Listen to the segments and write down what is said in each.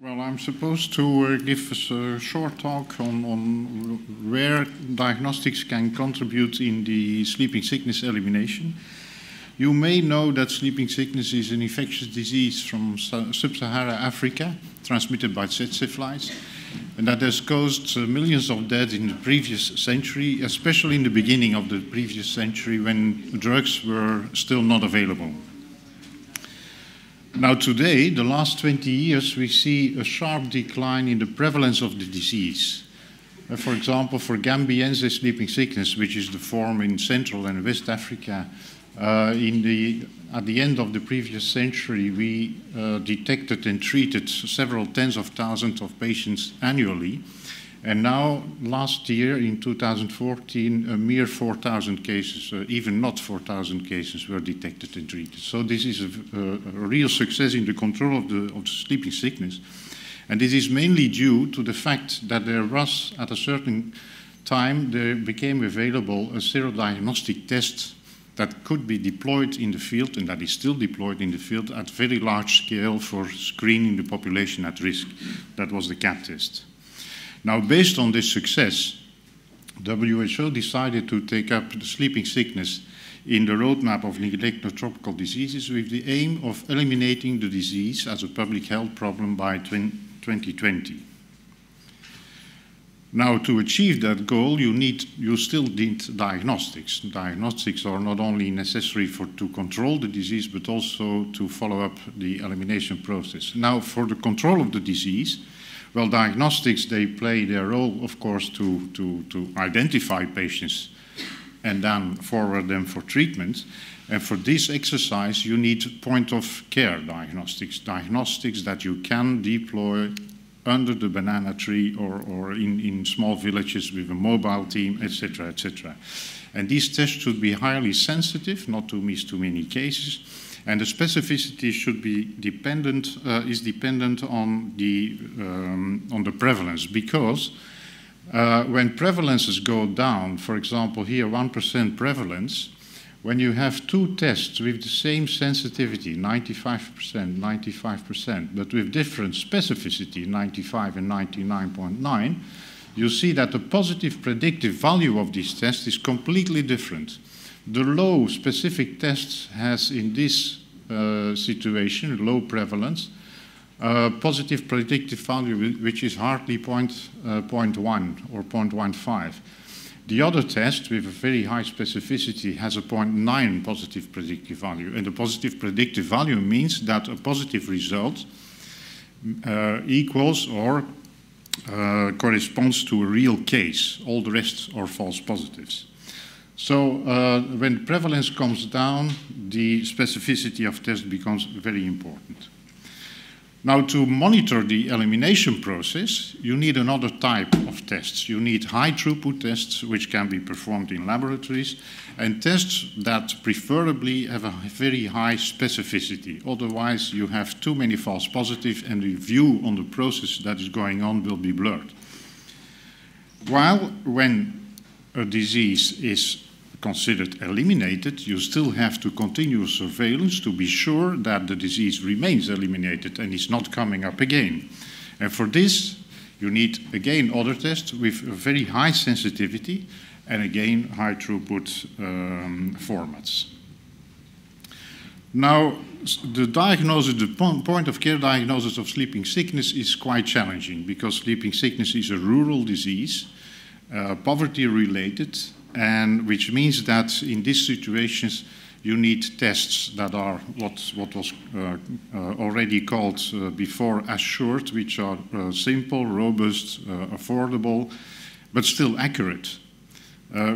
Well, I'm supposed to give us a short talk on where diagnostics can contribute in the sleeping sickness elimination. You may know that sleeping sickness is an infectious disease from sub-Saharan Africa, transmitted by tsetse flies, and that has caused millions of deaths in the previous century, especially in the beginning of the previous century when drugs were still not available. Now today, the last 20 years, we see a sharp decline in the prevalence of the disease. For example, for Gambiense sleeping sickness, which is the form in Central and West Africa, at the end of the previous century, we detected and treated several tens of thousands of patients annually. And now, last year, in 2014, a mere 4,000 cases, even not 4,000 cases, were detected and treated. So this is a real success in the control of the sleeping sickness. And this is mainly due to the fact that there was, at a certain time, there became available a serodiagnostic test that could be deployed in the field, and that is still deployed in the field at very large scale for screening the population at risk. That was the CAT test. Now, based on this success, WHO decided to take up the sleeping sickness in the roadmap of neglected tropical diseases with the aim of eliminating the disease as a public health problem by 2020. Now, to achieve that goal, you still need diagnostics. Diagnostics are not only necessary to control the disease, but also to follow up the elimination process. Now, for the control of the disease, well, diagnostics, they play their role, of course, to identify patients and then forward them for treatment. And for this exercise, you need point-of-care diagnostics, diagnostics that you can deploy under the banana tree or in small villages with a mobile team, etc., etc. And these tests should be highly sensitive, not to miss too many cases. And the specificity should be dependent on the prevalence, because when prevalences go down, for example, here 1% prevalence, when you have two tests with the same sensitivity, 95%, but with different specificity, 95 and 99.9, you see that the positive predictive value of these tests is completely different. The low specific test has, in this situation, low prevalence, positive predictive value, which is hardly 0.1 or 0.15. The other test, with a very high specificity, has a 0.9 positive predictive value. And the positive predictive value means that a positive result equals or corresponds to a real case. All the rest are false positives. So when prevalence comes down, the specificity of test becomes very important. Now, to monitor the elimination process, you need another type of tests. You need high throughput tests, which can be performed in laboratories, and tests that preferably have a very high specificity. Otherwise, you have too many false positives, and the view on the process that is going on will be blurred. While when a disease is considered eliminated, you still have to continue surveillance to be sure that the disease remains eliminated and is not coming up again. And for this, you need, again, other tests with a very high sensitivity and, again, high throughput formats. Now, the point-of-care diagnosis of sleeping sickness is quite challenging because sleeping sickness is a rural disease, poverty-related, and which means that in these situations you need tests that are what was already called before assured, which are simple, robust, affordable, but still accurate,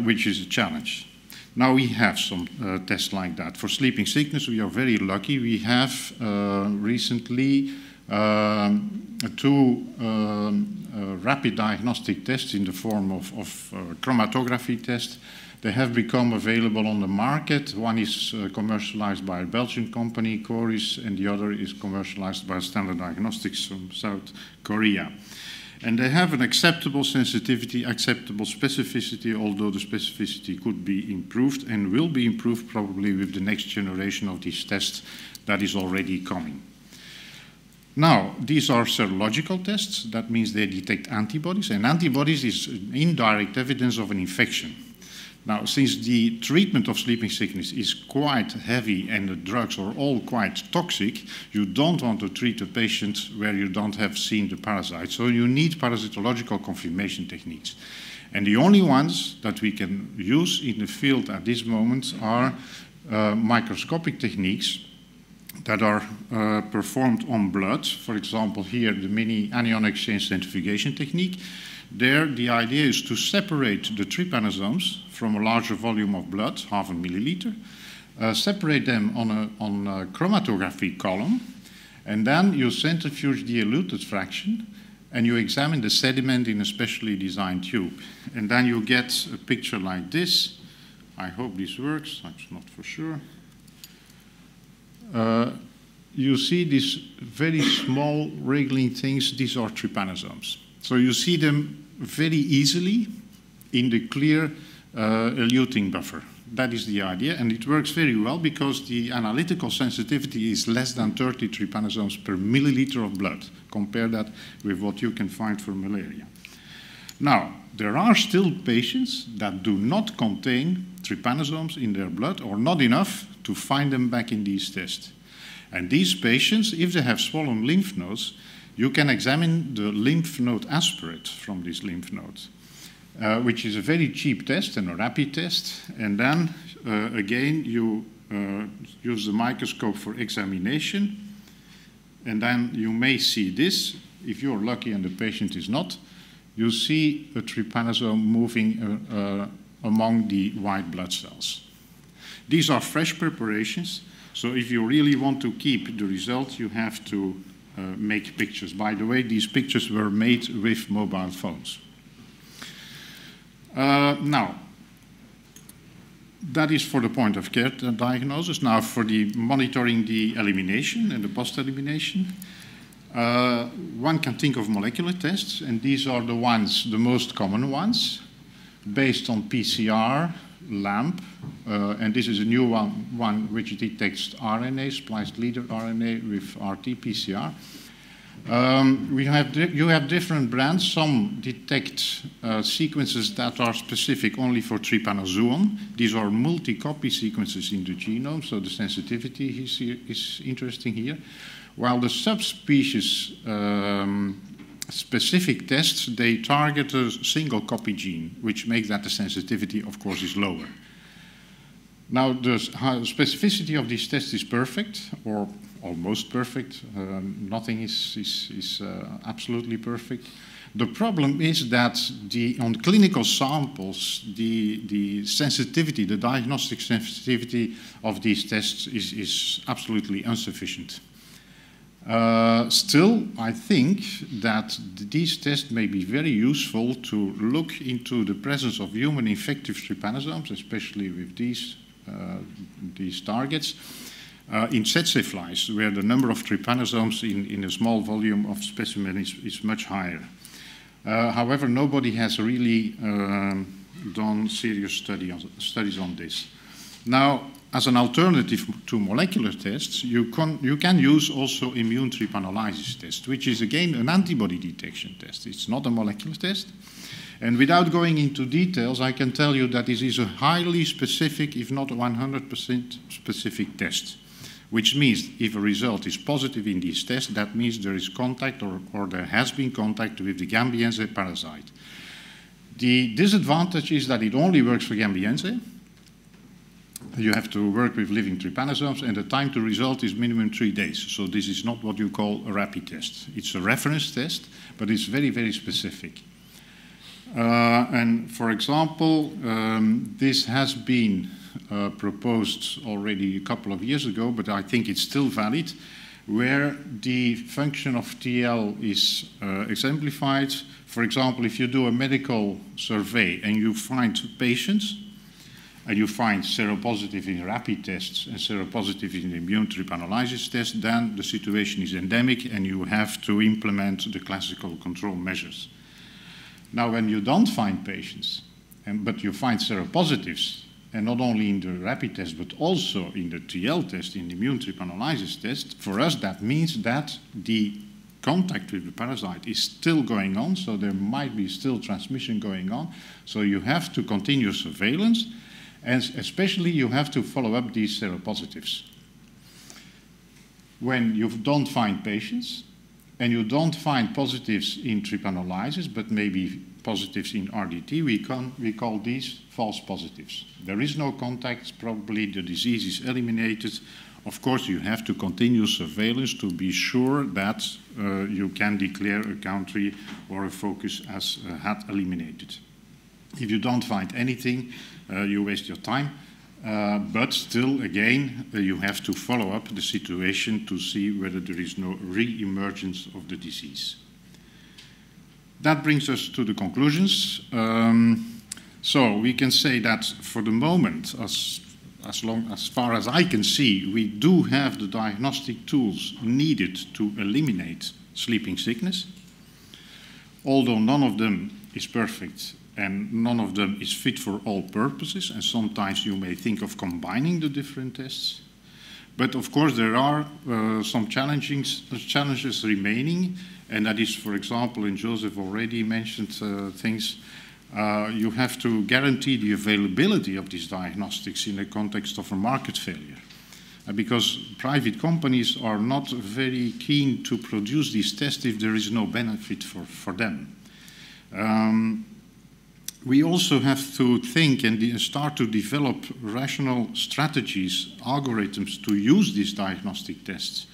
which is a challenge. Now we have some tests like that. For sleeping sickness, we are very lucky. We have recently two rapid diagnostic tests in the form of chromatography tests. They have become available on the market. One is commercialized by a Belgian company, Coris, and the other is commercialized by Standard Diagnostics from South Korea. And they have an acceptable sensitivity, acceptable specificity, although the specificity could be improved and will be improved probably with the next generation of these tests that is already coming. Now, these are serological tests. That means they detect antibodies, and antibodies is indirect evidence of an infection. Now, since the treatment of sleeping sickness is quite heavy and the drugs are all quite toxic, you don't want to treat a patient where you don't have seen the parasite. So you need parasitological confirmation techniques. And the only ones that we can use in the field at this moment are microscopic techniques that are performed on blood. For example, here, the mini anion exchange centrifugation technique. There, the idea is to separate the trypanosomes from a larger volume of blood, 0.5 milliliter, separate them on a chromatography column, and then you centrifuge the eluted fraction, and you examine the sediment in a specially designed tube. And then you get a picture like this. I hope this works, I'm not for sure. You see these very small wriggling things, these are trypanosomes. So you see them very easily in the clear eluting buffer. That is the idea, and it works very well because the analytical sensitivity is less than 30 trypanosomes per milliliter of blood. Compare that with what you can find for malaria. Now, there are still patients that do not contain trypanosomes in their blood, or not enough to find them back in these tests. And these patients, if they have swollen lymph nodes, you can examine the lymph node aspirate from this lymph node, which is a very cheap test and a rapid test. And then, again, you use the microscope for examination. And then you may see this. If you're lucky and the patient is not, you see a trypanosome moving among the white blood cells. These are fresh preparations. So if you really want to keep the result, you have to make pictures. By the way, these pictures were made with mobile phones. Now, that is for the point of care diagnosis. Now, for the monitoring the elimination and the post-elimination, one can think of molecular tests, and these are the ones, the most common ones, based on PCR, LAMP, and this is a new one which detects RNA, spliced leader RNA with RT-PCR. You have different brands. Some detect sequences that are specific only for trypanosome. These are multi-copy sequences in the genome, so the sensitivity is interesting here. While the subspecies specific tests, they target a single copy gene, which makes that the sensitivity, of course, is lower. Now, the specificity of these tests is perfect, or almost perfect. Nothing is absolutely perfect. The problem is that on clinical samples, the sensitivity, the diagnostic sensitivity of these tests is absolutely insufficient. Still, I think that these tests may be very useful to look into the presence of human infective trypanosomes, especially with these targets, in tsetse flies, where the number of trypanosomes in a small volume of specimen is much higher. However, nobody has really done serious studies on this. Now, as an alternative to molecular tests, you can use also immune trypanolysis test, which is again an antibody detection test. It's not a molecular test. And without going into details, I can tell you that this is a highly specific, if not 100% specific test, which means if a result is positive in this test, that means there is contact or there has been contact with the Gambiense parasite. The disadvantage is that it only works for Gambiense. You have to work with living trypanosomes, and the time to result is minimum 3 days. So this is not what you call a rapid test. It's a reference test, but it's very, very specific. And for example, this has been proposed already a couple of years ago, but I think it's still valid, where the function of TL is exemplified. For example, if you do a medical survey and you find patients, and you find seropositive in rapid tests and seropositive in immune trypanolysis tests, then the situation is endemic and you have to implement the classical control measures. Now, when you don't find patients, but you find seropositives, and not only in the rapid test, but also in the TL test, in the immune trypanolysis test, for us that means that the contact with the parasite is still going on, so there might be still transmission going on. So you have to continue surveillance, and especially you have to follow up these seropositives. When you don't find patients, and you don't find positives in trypanolysis, but maybe positives in RDT, we call these false positives. There is no contact, probably the disease is eliminated. Of course, you have to continue surveillance to be sure that you can declare a country or a focus as had eliminated. If you don't find anything, you waste your time. But still, again, you have to follow up the situation to see whether there is no re-emergence of the disease. That brings us to the conclusions. So we can say that for the moment, as far as I can see, we do have the diagnostic tools needed to eliminate sleeping sickness. Although none of them is perfect and none of them is fit for all purposes, and sometimes you may think of combining the different tests. But of course there are some challenges remaining, and that is, for example, and Joseph already mentioned things, you have to guarantee the availability of these diagnostics in the context of a market failure. Because private companies are not very keen to produce these tests if there is no benefit for them. We also have to think and start to develop rational strategies, algorithms to use these diagnostic tests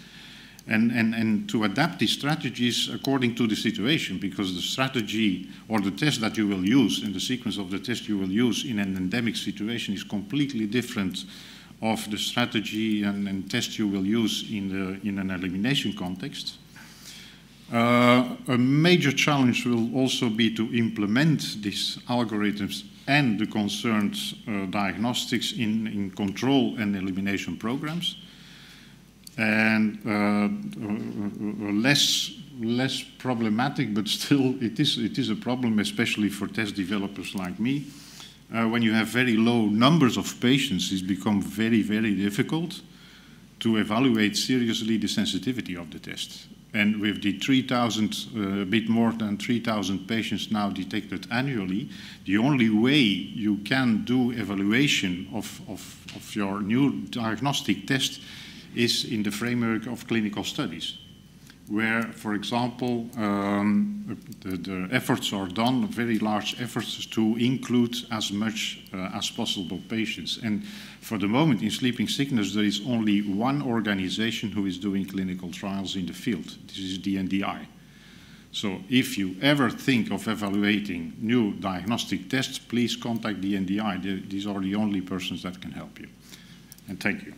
and to adapt these strategies according to the situation, because the strategy or the test that you will use and the sequence of the test you will use in an endemic situation is completely different of the strategy and test you will use in an elimination context. A major challenge will also be to implement these algorithms and the concerned diagnostics in control and elimination programs. And less problematic, but still it is a problem, especially for test developers like me. When you have very low numbers of patients, it's become very, very difficult to evaluate seriously the sensitivity of the test. And with the 3,000, a bit more than 3,000 patients now detected annually, the only way you can do evaluation of your new diagnostic test is in the framework of clinical studies, where, for example, the efforts are done, very large efforts to include as much as possible patients. And for the moment in sleeping sickness, there is only one organization who is doing clinical trials in the field. This is the NDI. So if you ever think of evaluating new diagnostic tests, please contact the NDI. These are the only persons that can help you. And thank you.